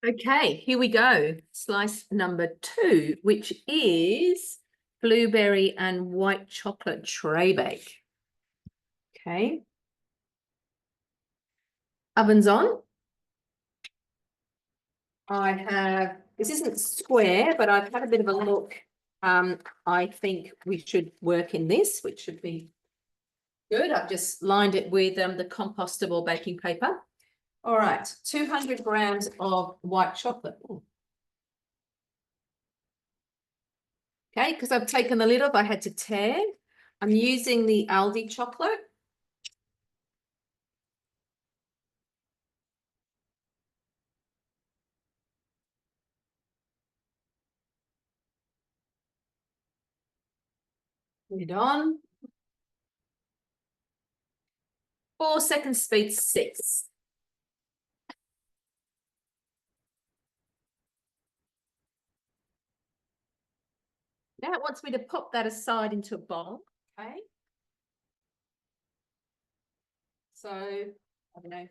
Okay, here we go. Slice number 2, which is blueberry and white chocolate tray bake. Okay. Oven's on. This isn't square, but I've had a bit of a look. I think we should work in this, which should be good. I've just lined it with the compostable baking paper. All right, 200 grams of white chocolate. Ooh. Okay, because I've taken the lid off, I had to tear. I'm using the Aldi chocolate. Lid on. 4 seconds speed 6. Now it wants me to pop that aside into a bowl. Okay. So, I don't know,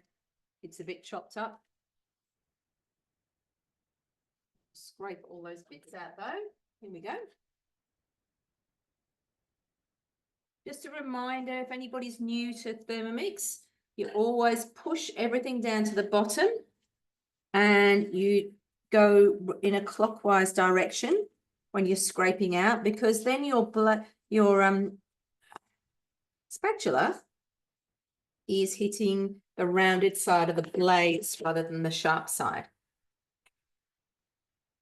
it's a bit chopped up. Scrape all those bits out though. Here we go. Just a reminder, if anybody's new to Thermomix, you always push everything down to the bottom and you go in a clockwise direction when you're scraping out, because then your spatula is hitting the rounded side of the blades rather than the sharp side.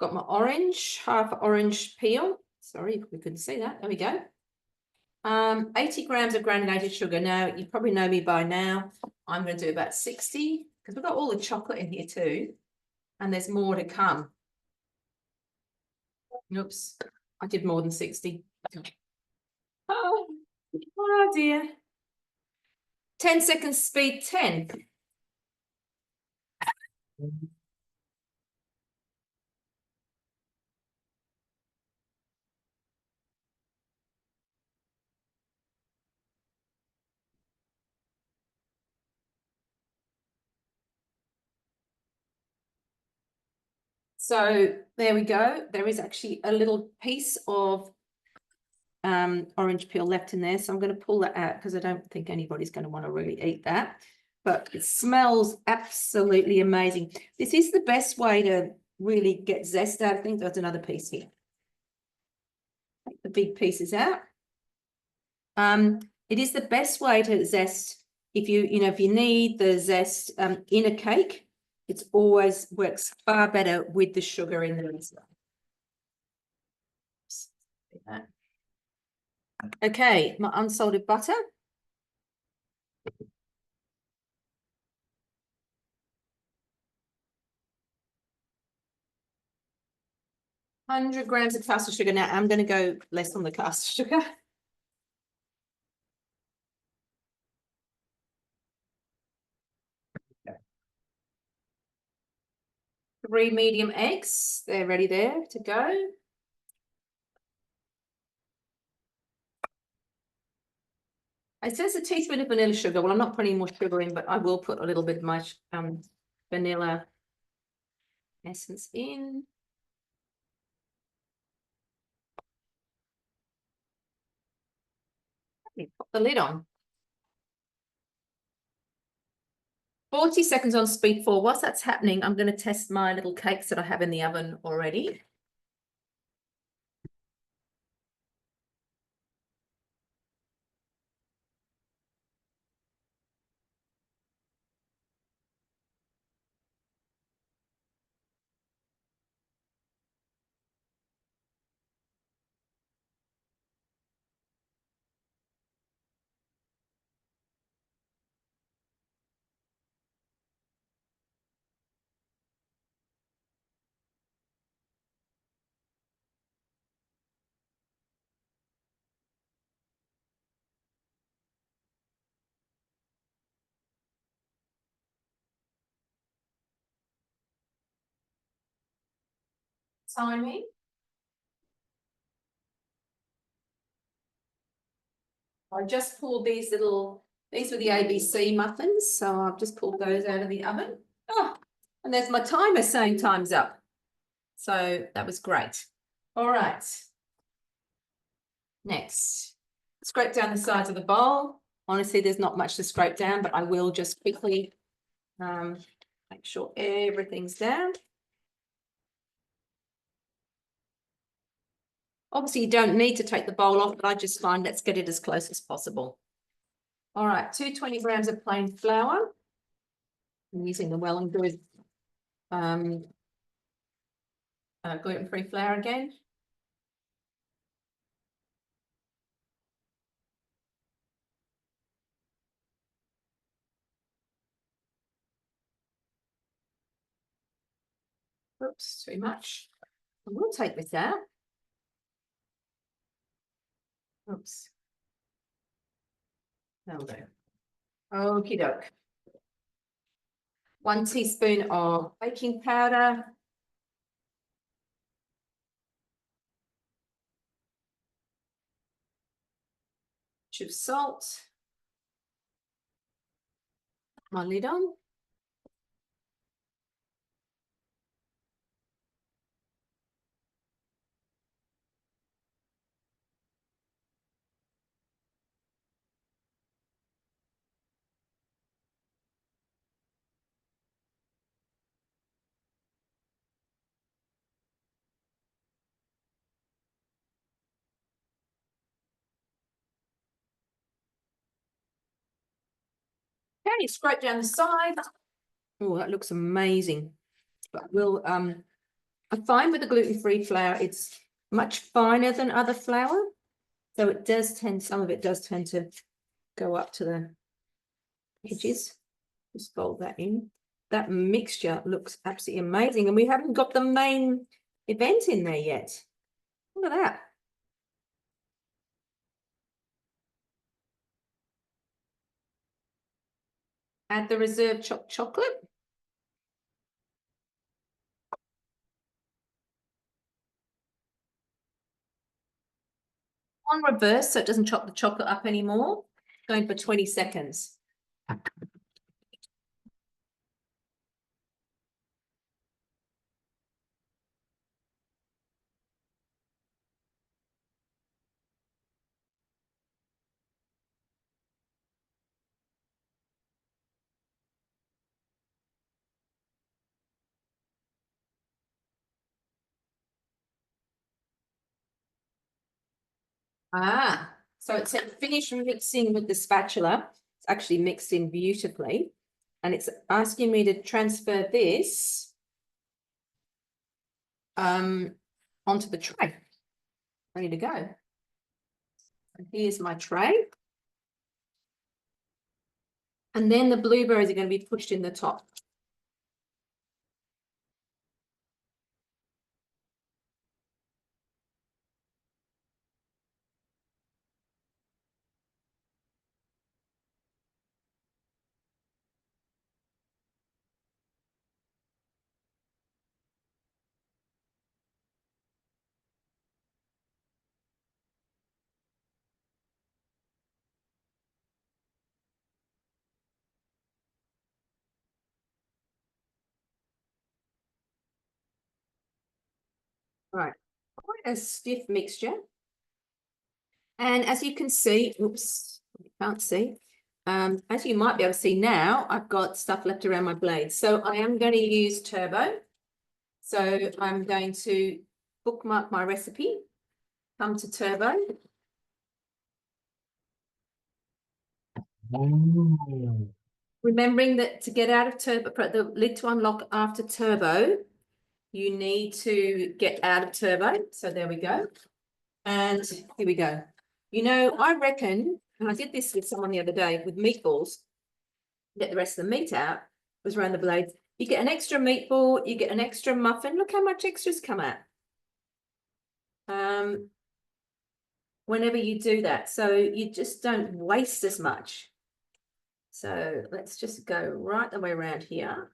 Got my orange, half orange peel. Sorry if we couldn't see that. There we go. 80 grams of granulated sugar. Now, you probably know me by now. I'm going to do about 60 because we've got all the chocolate in here too. And there's more to come. Oops, I did more than 60. Oh dear. 10 seconds speed 10. So there we go. There is actually a little piece of orange peel left in there. So I'm going to pull that out because I don't think anybody's going to want to really eat that. But it smells absolutely amazing. This is the best way to really get zest out of things. There's another piece here. Take the big pieces out. It is the best way to zest if you need the zest in a cake. It always works far better with the sugar in there as well. Okay, my unsalted butter. $100 grams of caster sugar. Now I'm going to go less on the caster sugar. 3 medium eggs. They're ready there to go. It says a teaspoon of vanilla sugar. Well, I'm not putting more sugar in, but I will put a little bit of my vanilla essence in. Pop the lid on. 40 seconds on speed 4. Whilst that's happening, I'm going to test my little cakes that I have in the oven already. Sign me. I just pulled these were the ABC muffins, so I've just pulled those out of the oven. Oh, And there's my timer saying time's up. So that was great. All right. Next, scrape down the sides of the bowl. Honestly, there's not much to scrape down, but I will just quickly make sure everything's down. Obviously, you don't need to take the bowl off, but I just find let's get it as close as possible. All right, 220 grams of plain flour. I'm using the Well and Good gluten-free flour again. Oops, too much. I will take this out. Oops. That'll do. Okie doke. 1 teaspoon of baking powder. Of salt. My lid on. Okay, scrape down the side. Oh, that looks amazing. But we'll I find with the gluten-free flour, it's much finer than other flour. So it does tend, some of it does tend to go up to the edges. Just fold that in. That mixture looks absolutely amazing. And we haven't got the main event in there yet. Look at that. Add the reserve chopped chocolate. On reverse, so it doesn't chop the chocolate up anymore. Going for 20 seconds. Ah, so it said finish mixing with the spatula. It's actually mixed in beautifully. And it's asking me to transfer this onto the tray. Ready to go. And here's my tray. And then the blueberries are going to be pushed in the top. Right, quite a stiff mixture. And as you can see, oops, you can't see. As you might be able to see now, I've got stuff left around my blades. So I am going to use Turbo. So I'm going to bookmark my recipe, come to Turbo. Remembering that to get out of Turbo, the lid to unlock after Turbo, you need to get out of Turbo. So there we go. And here we go. You know, I reckon, and I did this with someone the other day with meatballs, get the rest of the meat out, was around the blades. You get an extra meatball, you get an extra muffin. Look how much extras come out. Whenever you do that. So you just don't waste as much. So let's just go right the way around here.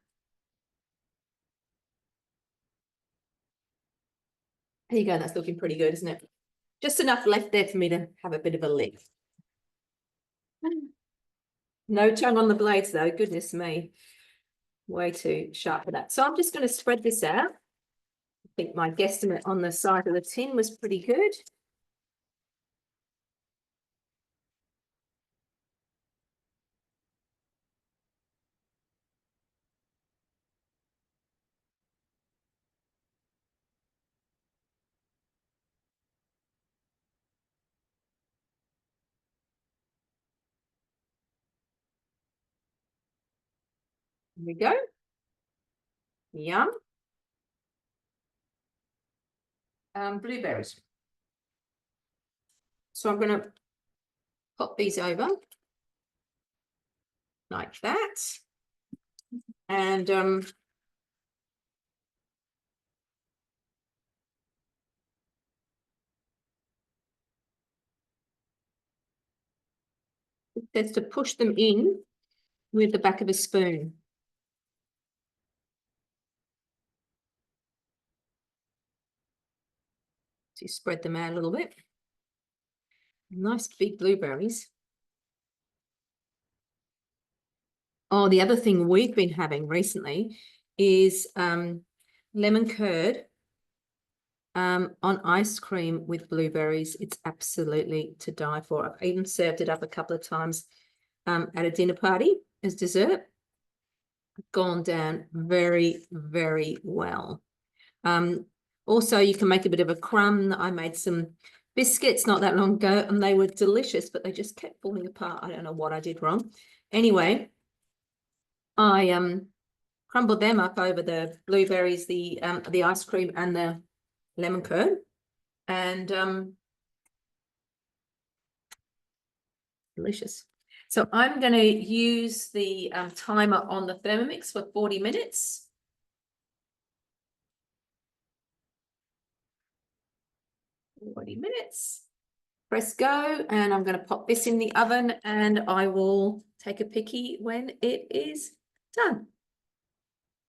There you go. That's looking pretty good, isn't it? Just enough left there for me to have a bit of a lick. No tongue on the blades though, goodness me. way too sharp for that. So I'm just going to spread this out. I think my guesstimate on the side of the tin was pretty good. There we go. Yum. Blueberries. So I'm going to pop these over like that. And that's to push them in with the back of a spoon. So you spread them out a little bit. Nice big blueberries. Oh, the other thing we've been having recently is lemon curd on ice cream with blueberries. It's absolutely to die for. I've even served it up a couple of times at a dinner party as dessert. Gone down very, very well. Also, you can make a bit of a crumb. I made some biscuits not that long ago, and they were delicious, but they just kept falling apart. I don't know what I did wrong. Anyway, I crumbled them up over the blueberries, the ice cream, and the lemon curd, and delicious. So I'm going to use the timer on the Thermomix for 40 minutes. Press go, and I'm going to pop this in the oven, and I will take a picky when it is done.